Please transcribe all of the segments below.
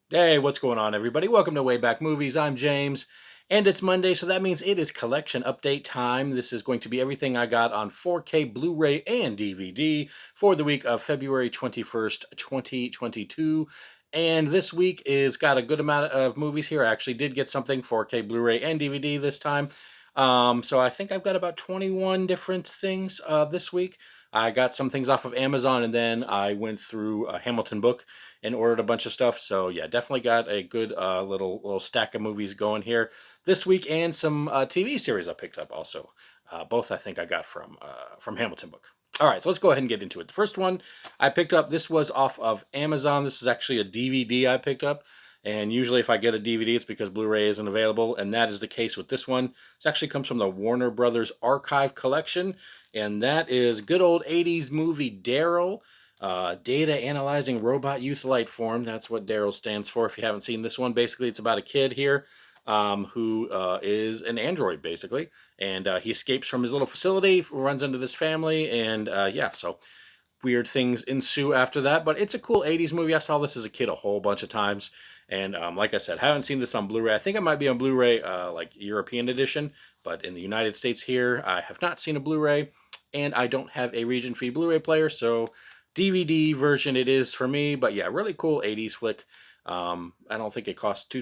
Hey, what's going on, everybody? Welcome to Way Back Movies. I'm James, and it's Monday, so that means it is collection update time. This is going to be everything I got on 4K Blu-ray and DVD for the week of February 21st, 2022. And this week is got a good amount of movies here. I actually did get something 4K Blu-ray and DVD this time. So I think I've got about 21 different things this week. I got some things off of Amazon, and then I went through a Hamilton book and ordered a bunch of stuff. So yeah, definitely got a good little stack of movies going here this week, and some TV series I picked up also. Both I think I got from Hamilton Book. All right, so let's go ahead and get into it. The first one I picked up, this was off of Amazon. This is actually a DVD I picked up. And usually if I get a DVD, it's because Blu-ray isn't available, and that is the case with this one. This actually comes from the Warner Brothers Archive Collection, and that is good old 80s movie Darryl. Data Analyzing Robot Youth Light Form. That's what Darryl stands for. If you haven't seen this one, basically it's about a kid here who is an android, basically. And he escapes from his little facility, runs into this family, and yeah, so weird things ensue after that. But it's a cool 80s movie. I saw this as a kid a whole bunch of times. And like I said, haven't seen this on Blu-ray. I think it might be on Blu-ray, like European edition. But in the United States here, I have not seen a Blu-ray. And I don't have a region-free Blu-ray player, so DVD version it is for me. But yeah, really cool 80s flick. I don't think it cost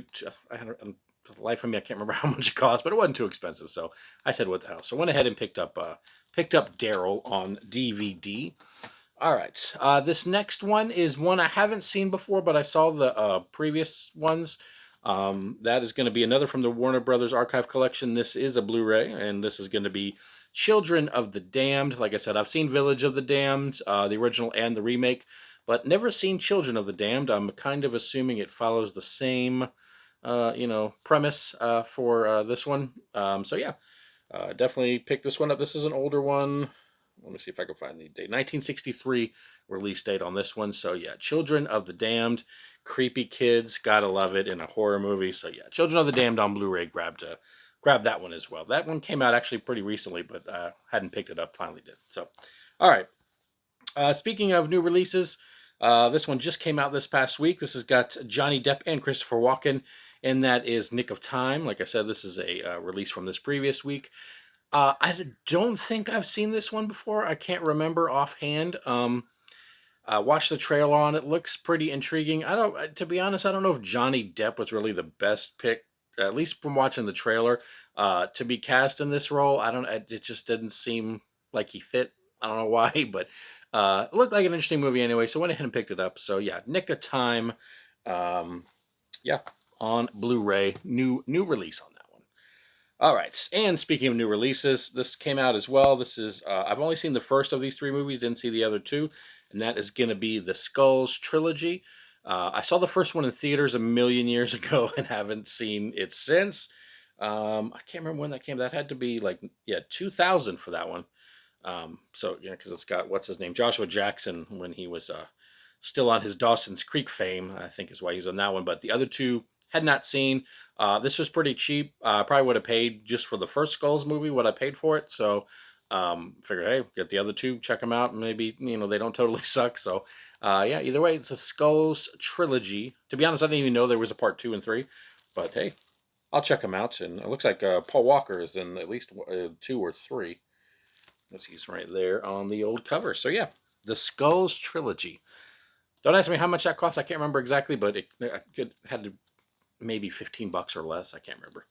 I had for the life of me, I can't remember how much it cost, but it wasn't too expensive. So I said, what the hell? So went ahead and picked up Darryl on DVD. All right. This next one is one I haven't seen before, but I saw the previous ones. That is going to be another from the Warner Brothers Archive Collection. This is a Blu-ray, and this is going to be Children of the Damned. Like I said, I've seen Village of the Damned, the original and the remake, but never seen Children of the Damned. I'm kind of assuming it follows the same, premise for this one. So yeah, definitely pick this one up. This is an older one. Let me see if I can find the date. 1963 release date on this one. So yeah, Children of the Damned, creepy kids, gotta love it in a horror movie. So yeah, Children of the Damned on Blu-ray. Grabbed that one as well. That one came out actually pretty recently, but hadn't picked it up. Finally did. So, all right. Speaking of new releases, this one just came out this past week. This has got Johnny Depp and Christopher Walken, and that is Nick of Time. Like I said, this is a release from this previous week. I don't think I've seen this one before. I can't remember offhand. Watched the trailer on it. Looks pretty intriguing. To be honest, I don't know if Johnny Depp was really the best pick, at least from watching the trailer, to be cast in this role. I don't. It just didn't seem like he fit. I don't know why, but it looked like an interesting movie anyway. So went ahead and picked it up. So yeah, Nick of Time. Um, yeah, on Blu-ray, new release on that one. All right, and speaking of new releases, this came out as well. This is I've only seen the first of these three movies, didn't see the other two, and that is going to be the Skulls trilogy. I saw the first one in theaters a million years ago and haven't seen it since. I can't remember when that came. That had to be like 2000 for that one. So yeah, because it's got what's his name, Joshua Jackson, when he was still on his Dawson's Creek fame, I think is why he's on that one. But the other two had not seen. This was pretty cheap. Probably would have paid just for the first Skulls movie what I paid for it. So figured, hey, get the other two, check them out. Maybe they don't totally suck. So yeah, either way, it's a Skulls trilogy. To be honest, I didn't even know there was a part 2 and 3. But hey, I'll check them out. And it looks like Paul Walker is in at least 2 or 3. He's right there on the old cover. So yeah, the Skulls trilogy. Don't ask me how much that cost. I can't remember exactly, but it had to maybe $15 or less. I can't remember.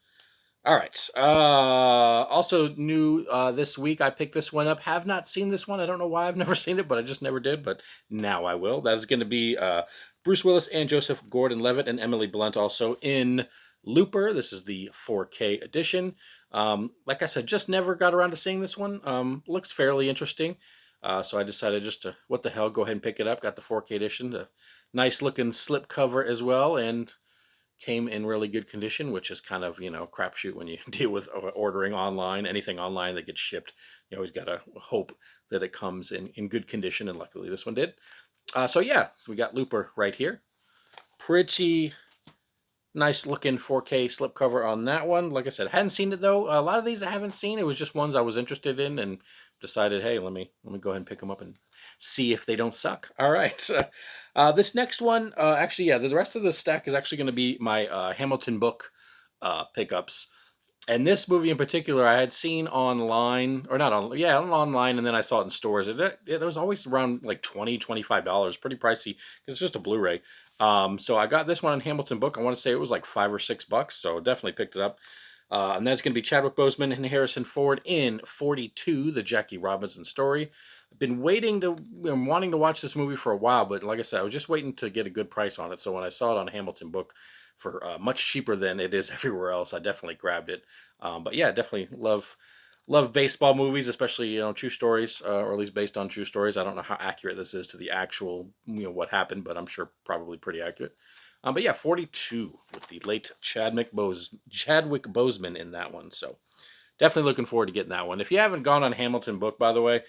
All right. Also new this week, I picked this one up. Have not seen this one. I don't know why I've never seen it, but I just never did. But now I will. That is going to be Bruce Willis and Joseph Gordon-Levitt and Emily Blunt also in Looper. This is the 4K edition. Like I said, just never got around to seeing this one. Looks fairly interesting. So I decided just to, what the hell, go ahead and pick it up. Got the 4K edition. The nice looking slip cover as well. And came in really good condition, which is kind of, crapshoot when you deal with ordering online. Anything online that gets shipped, you always got to hope that it comes in good condition, and luckily this one did. So yeah, we got Looper right here. Pretty nice looking 4K slipcover on that one. Like I said, hadn't seen it though. A lot of these I haven't seen. It was just ones I was interested in and decided, hey, let me go ahead and pick them up and see if they don't suck. All right. This next one, actually, yeah, the rest of the stack is actually going to be my Hamilton book pickups. And this movie in particular, I had seen online, or not on, yeah, online, and then I saw it in stores. It was always around like $20, $25, pretty pricey because it's just a Blu-ray. So I got this one on Hamilton Book. I want to say it was like $5 or $6, so definitely picked it up. And that's going to be Chadwick Boseman and Harrison Ford in 42, the Jackie Robinson story. I've been wanting to watch this movie for a while, but like I said, I was just waiting to get a good price on it. So when I saw it on Hamilton Book for much cheaper than it is everywhere else, I definitely grabbed it. But yeah, definitely love baseball movies, especially true stories, or at least based on true stories. I don't know how accurate this is to the actual what happened, but I'm sure probably pretty accurate. But yeah, 42 with the late Chadwick Boseman in that one. So definitely looking forward to getting that one. If you haven't gone on Hamilton Book, by the way,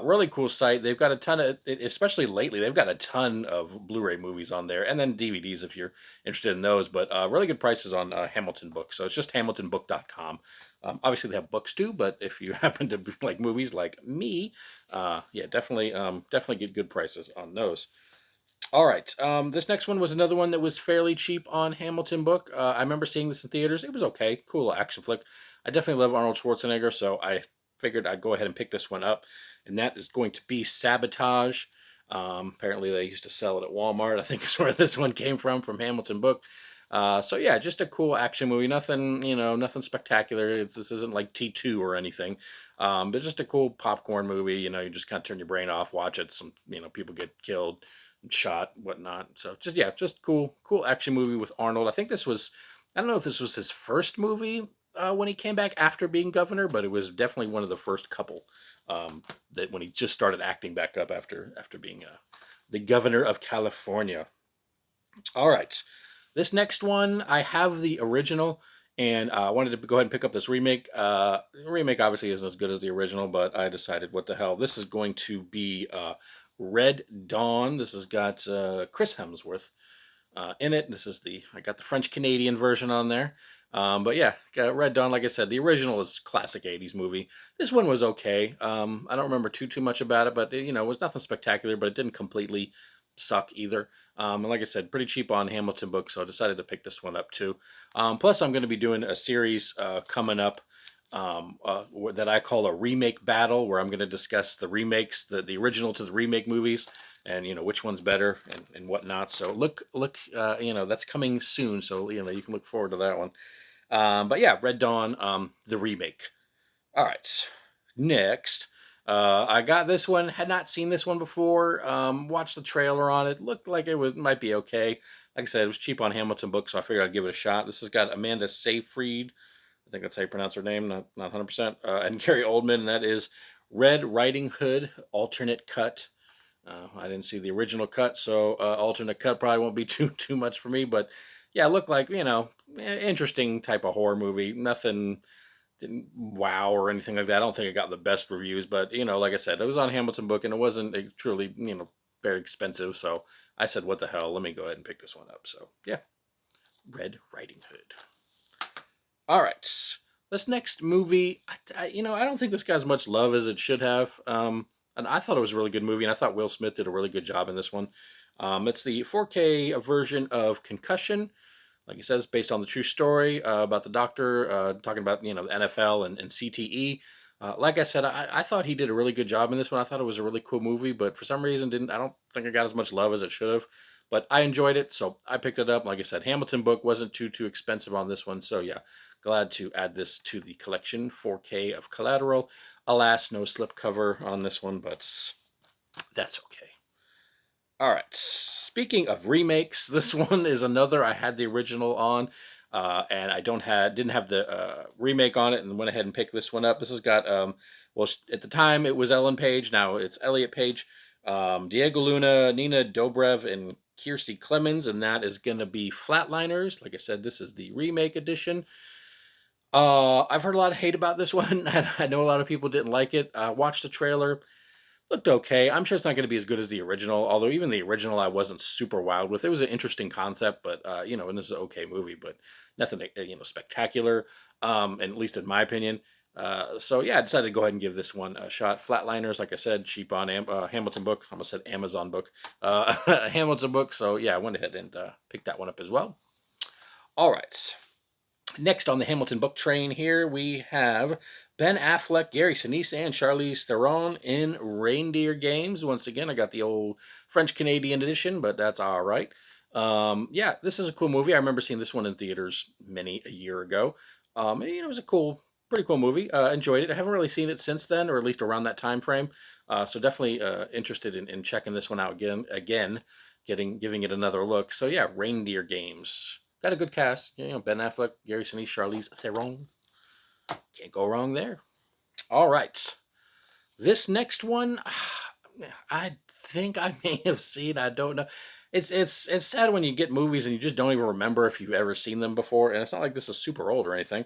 really cool site. They've got a ton of, especially lately, they've got a ton of Blu-ray movies on there, and then DVDs if you're interested in those. But really good prices on Hamilton Book. So it's just HamiltonBook.com. Obviously, they have books too, but if you happen to like movies like me, yeah, definitely get good prices on those. All right. This next one was another one that was fairly cheap on Hamilton Book. I remember seeing this in theaters. It was okay. Cool action flick. I definitely love Arnold Schwarzenegger, so I figured I'd go ahead and pick this one up. And that is going to be Sabotage. Apparently, they used to sell it at Walmart. I think is where this one came from Hamilton Book. So yeah, just a cool action movie. Nothing, nothing spectacular. This isn't like T2 or anything. But just a cool popcorn movie. You just kind of turn your brain off, watch it. Some, people get killed, shot, whatnot. So just yeah, just cool action movie with Arnold. I think this was, I don't know if this was his first movie when he came back after being governor, but it was definitely one of the first couple that when he just started acting back up after being the governor of California. All right, this next one I have the original, and I wanted to go ahead and pick up this remake. Remake obviously isn't as good as the original, but I decided what the hell. This is going to be Red Dawn. This has got Chris Hemsworth in it. I got the French Canadian version on there. But yeah, got Red Dawn. Like I said, the original is classic '80s movie. This one was okay. I don't remember too much about it, but it was nothing spectacular. But it didn't completely suck either. And like I said, pretty cheap on Hamilton Book, so I decided to pick this one up too. Plus, I'm going to be doing a series coming up that I call a remake battle, where I'm going to discuss the remakes, the original to the remake movies, and which one's better and whatnot. So look, that's coming soon. So you can look forward to that one. But yeah, Red Dawn, the remake. All right, next. I got this one. Had not seen this one before. Watched the trailer on it. Looked like might be okay. Like I said, it was cheap on Hamilton Book, so I figured I'd give it a shot. This has got Amanda Seyfried. I think that's how you pronounce her name. Not 100%. And Gary Oldman. And that is Red Riding Hood alternate cut. I didn't see the original cut, so alternate cut probably won't be too much for me. But yeah, it looked like interesting type of horror movie. Nothing didn't wow or anything like that. I don't think it got the best reviews, but like I said, it was on Hamilton Book and it wasn't truly very expensive. So I said, what the hell? Let me go ahead and pick this one up. So yeah, Red Riding Hood. All right, this next movie, I don't think this got as much love as it should have. And I thought it was a really good movie, and I thought Will Smith did a really good job in this one. It's the 4K version of Concussion. Like I said, it's based on the true story about the doctor talking about the NFL and CTE. Like I said, I thought he did a really good job in this one. I thought it was a really cool movie, but for some reason didn't. I don't think it got as much love as it should have. But I enjoyed it, so I picked it up. Like I said, Hamilton Book wasn't too expensive on this one, so yeah, glad to add this to the collection. 4K of Collateral. Alas, no slipcover on this one, but that's okay. All right. Speaking of remakes, this one is another. I had the original on, and I didn't have the remake on it, and went ahead and picked this one up. This has got well, at the time it was Ellen Page. Now it's Elliot Page, Diego Luna, Nina Dobrev, and Kiersey Clemens, and that is going to be Flatliners. Like I said, this is the remake edition. I've heard a lot of hate about this one. I know a lot of people didn't like it. Watched the trailer. Looked okay. I'm sure it's not going to be as good as the original, although even the original I wasn't super wild with. It was an interesting concept, but and this is an okay movie, but nothing spectacular. And at least in my opinion, So yeah, I decided to go ahead and give this one a shot. Flatliners, like I said, cheap on Hamilton book. I almost said Amazon book. Hamilton book. So yeah, I went ahead and picked that one up as well. All right. Next on the Hamilton book train here, we have Ben Affleck, Gary Sinise, and Charlize Theron in Reindeer Games. Once again, I got the old French-Canadian edition, but that's all right. Yeah, this is a cool movie. I remember seeing this one in theaters many a year ago. It was a pretty cool movie. Enjoyed it. I haven't really seen it since then, or at least around that time frame. So definitely interested in checking this one out again, giving it another look. So yeah, Reindeer Games. Got a good cast. Ben Affleck, Gary Sinise, Charlize Theron. Can't go wrong there. All right. This next one, I think I may have seen. I don't know. It's sad when you get movies and you just don't even remember if you've ever seen them before. And it's not like this is super old or anything.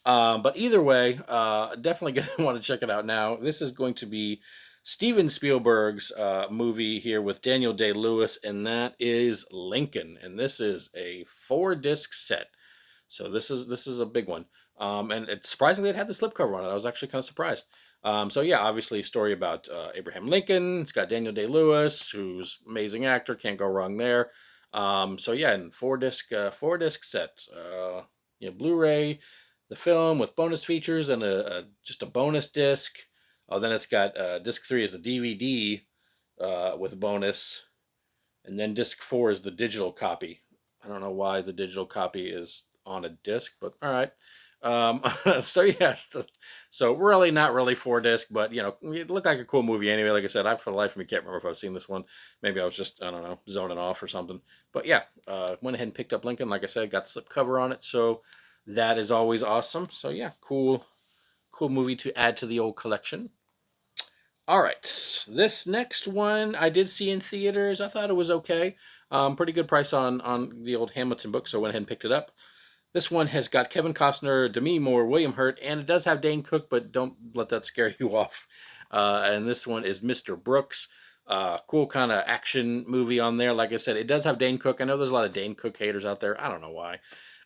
But either way, definitely going to want to check it out now. This is going to be Steven Spielberg's movie here with Daniel Day-Lewis, and that is Lincoln. And this is a 4-disc set. So this is a big one. And surprisingly, it had the slipcover on it. I was actually kind of surprised. So yeah, obviously a story about Abraham Lincoln. It's got Daniel Day-Lewis, who's amazing actor. Can't go wrong there. So yeah, and 4-disc set. Blu-ray, the film with bonus features and just a bonus disc. Oh, then it's got disc 3 is a DVD with bonus, and then disc 4 is the digital copy. I don't know why the digital copy is on a disc, but all right. So yeah, so really not really 4-disc, but it looked like a cool movie anyway. Like I said, I for the life of me can't remember if I've seen this one. Maybe I was just, I don't know, zoning off or something. But yeah, went ahead and picked up Lincoln. Like I said, got the slipcover on it, so that is always awesome. So yeah, cool movie to add to the old collection. All right, this next one I did see in theaters. I thought it was okay. Pretty good price on the old Hamilton book, so I went ahead and picked it up. This one has got Kevin Costner, Demi Moore, William Hurt, and it does have Dane Cook, but don't let that scare you off. And this one is Mr. Brooks. Cool kind of action movie on there. Like I said, it does have Dane Cook. I know there's a lot of Dane Cook haters out there. I don't know why.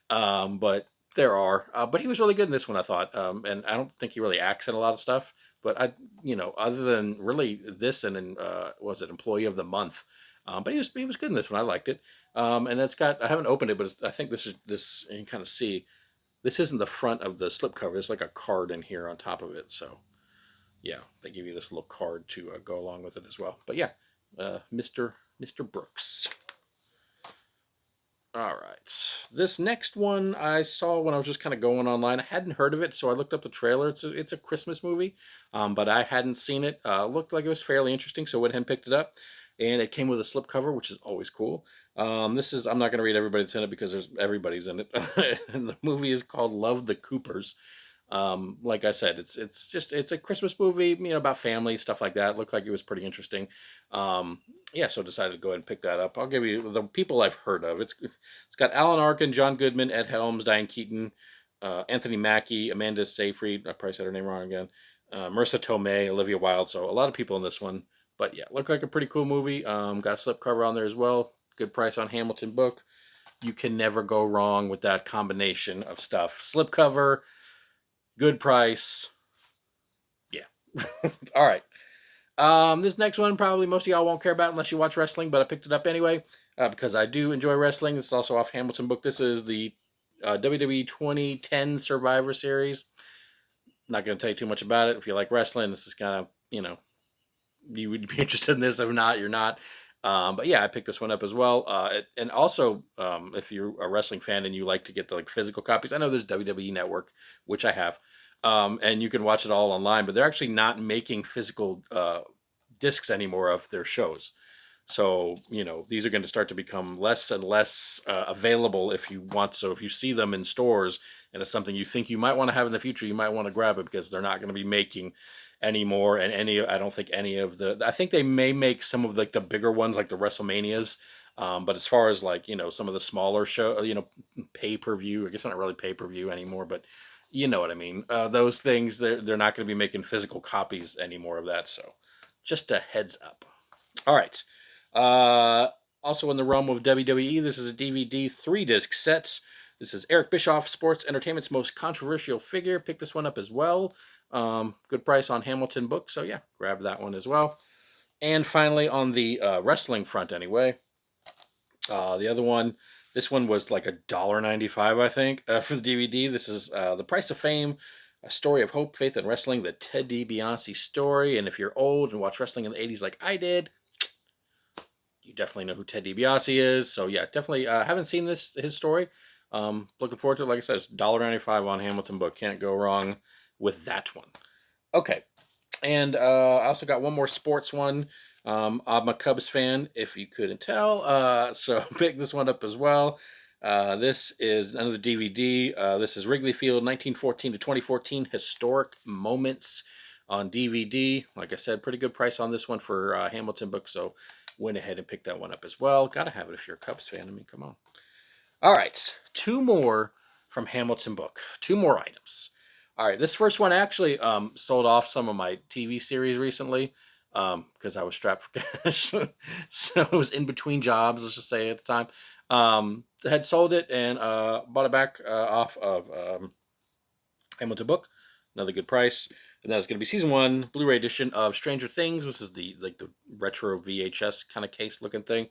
But there are. But he was really good in this one, I thought. And I don't think he really acts in a lot of stuff. But other than really this and in was it Employee of the Month. But he was good in this one. I liked it. And that's got, I haven't opened it, but I think this you can kind of see. This isn't the front of the slipcover. There's like a card in here on top of it. So yeah, they give you this little card to go along with it as well. But yeah, Mr. Brooks. All right. This next one I saw when I was just kind of going online. I hadn't heard of it, so I looked up the trailer. It's a Christmas movie, but I hadn't seen it. Looked like it was fairly interesting, so I went ahead and picked it up. And it came with a slipcover, which is always cool. I'm not going to read everybody that's in it because everybody's in it. And the movie is called Love the Coopers. Like I said, it's a Christmas movie, about family stuff like that. It looked like it was pretty interesting. Yeah, so decided to go ahead and pick that up. I'll give you the people I've heard of. It's got Alan Arkin, John Goodman, Ed Helms, Diane Keaton, Anthony Mackie, Amanda Seyfried. I probably said her name wrong again. Marissa Tomei, Olivia Wilde. So a lot of people in this one. But yeah, looked like a pretty cool movie. Got a slipcover on there as well. Good price on Hamilton book. You can never go wrong with that combination of stuff. Slipcover, good price. Yeah. All right. This next one probably most of y'all won't care about unless you watch wrestling, but I picked it up anyway because I do enjoy wrestling. It's also off Hamilton book. This is the WWE 2010 Survivor Series. Not going to tell you too much about it. If you like wrestling, this is kind of, you would be interested in this. If not, you're not. But yeah, I picked this one up as well. And also, if you're a wrestling fan and you like to get the physical copies, I know there's WWE Network, which I have, and you can watch it all online. But they're actually not making physical discs anymore of their shows. So these are going to start to become less and less available if you want. So if you see them in stores and it's something you think you might want to have in the future, you might want to grab it because they're not going to be making anymore. And I don't think any of I think they may make some of the bigger ones like the WrestleManias. But as far as some of the smaller pay-per-view, I guess not really pay-per-view anymore, but you know what I mean. Those things, they're not going to be making physical copies anymore of that. So just a heads up. All right. Also in the realm of WWE, this is a DVD 3-disc set This is Eric Bischoff, sports entertainment's most controversial figure. Pick this one up as well. Good price on Hamilton book, so yeah, grab that one as well. And finally, on the wrestling front, anyway, the other one, this one was like $1.95, I think, for the DVD. This is The Price of Fame, a story of hope, faith, and wrestling, the Ted DiBiase story. And if you're old and watched wrestling in the 80s like I did, you definitely know who Ted DiBiase is. So yeah, definitely haven't seen his story. Looking forward to it. Like I said, it's $1.95 on Hamilton book. Can't go wrong with that one. Okay, and I also got one more sports one. I'm a Cubs fan, if you couldn't tell. So pick this one up as well. This is another DVD. This is Wrigley Field, 1914 to 2014 Historic Moments on DVD. Like I said, pretty good price on this one for Hamilton book. So went ahead and picked that one up as well. Gotta have it if you're a Cubs fan. I mean, come on. All right, two more from Hamilton book. Two more items. All right, this first one actually sold off some of my TV series recently because I was strapped for cash. So it was in between jobs, let's just say at the time. Had sold it and bought it back off of Hamilton book. Another good price. And that was going to be season 1 Blu-ray edition of Stranger Things. This is the retro VHS kind of case looking thing.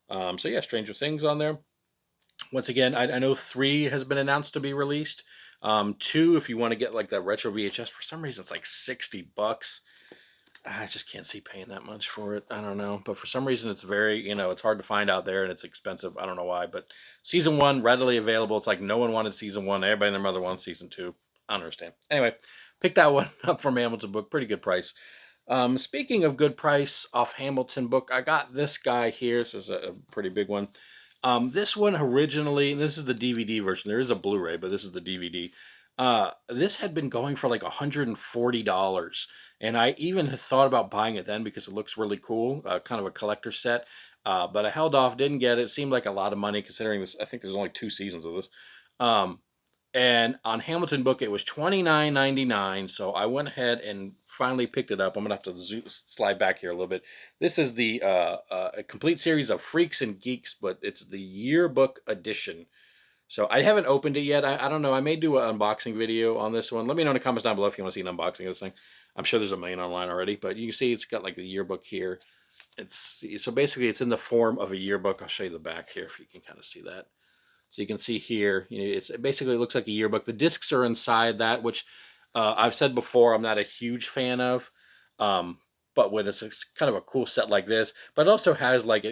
So yeah, Stranger Things on there. Once again, I know 3 has been announced to be released. 2, if you want to get like that retro VHS, for some reason it's like $60. I just can't see paying that much for it. I don't know, but for some reason it's very, it's hard to find out there and it's expensive. I don't know why, but season 1 readily available. It's like no one wanted season 1. Everybody and their mother wants season 2. I don't understand. Anyway, pick that one up from Hamilton book. Pretty good price. Speaking of good price off Hamilton book, I got this guy here. This is a pretty big one. This one originally, this is the DVD version. There is a Blu-ray, but this is the DVD. This had been going for like $140, and I even had thought about buying it then because it looks really cool, kind of a collector set. But I held off, didn't get it. It seemed like a lot of money considering this. I think there's only 2 seasons of this. Um, and on Hamilton book, it was $29.99. So I went ahead and finally picked it up. I'm gonna have to slide back here a little bit. This is the a complete series of Freaks and Geeks, but it's the yearbook edition. So I haven't opened it yet. I don't know. I may do an unboxing video on this one. Let me know in the comments down below if you want to see an unboxing of this thing. I'm sure there's a million online already, but you can see it's got like the yearbook here. So basically it's in the form of a yearbook. I'll show you the back here if you can kind of see that. So you can see here, it basically looks like a yearbook. The discs are inside that, which I've said before, I'm not a huge fan of. But when it's kind of a cool set like this, but it also has like,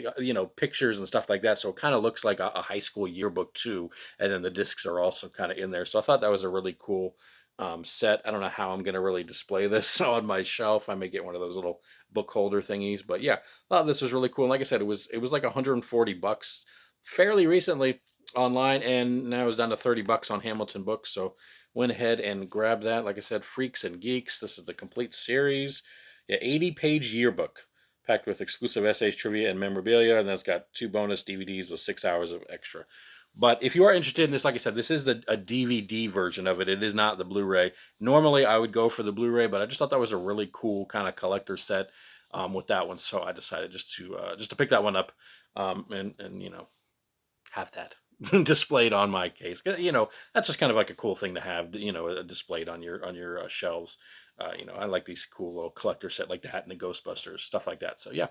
pictures and stuff like that. So it kind of looks like a high school yearbook too. And then the discs are also kind of in there. So I thought that was a really cool set. I don't know how I'm going to really display this on my shelf. I may get one of those little book holder thingies, but yeah, I thought this was really cool. And like I said, it was like $140 fairly recently online, and now it's down to $30 on Hamilton books. So went ahead and grabbed that. Like I said, Freaks and Geeks. This is the complete series. Yeah, 80-page yearbook packed with exclusive essays, trivia, and memorabilia. And that's got 2 bonus DVDs with 6 hours of extra. But if you are interested in this, like I said, this is a DVD version of it. It is not the Blu-ray. Normally, I would go for the Blu-ray, but I just thought that was a really cool kind of collector set with that one. So I decided just to pick that one up and have that displayed on my case. That's just kind of like a cool thing to have, displayed on your shelves. I like these cool little collector set like that and the Ghostbusters, stuff like that. So yeah.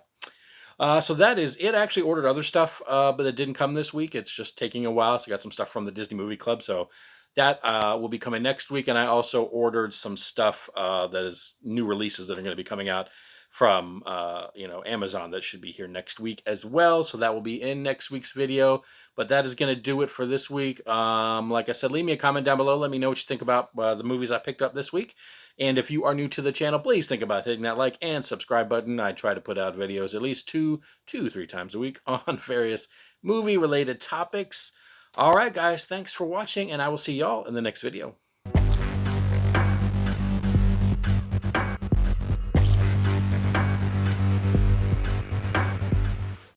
So that is it. I actually ordered other stuff, but it didn't come this week. It's just taking a while. So I got some stuff from the Disney Movie Club. So that will be coming next week. And I also ordered some stuff that is new releases that are going to be coming out from Amazon that should be here next week as well. So that will be in next week's video. But that is going to do it for this week. Like I said, leave me a comment down below. Let me know what you think about the movies I picked up this week. And if you are new to the channel, please think about hitting that like and subscribe button. I try to put out videos at least 3 times a week on various movie-related topics. All right, guys, thanks for watching, and I will see y'all in the next video.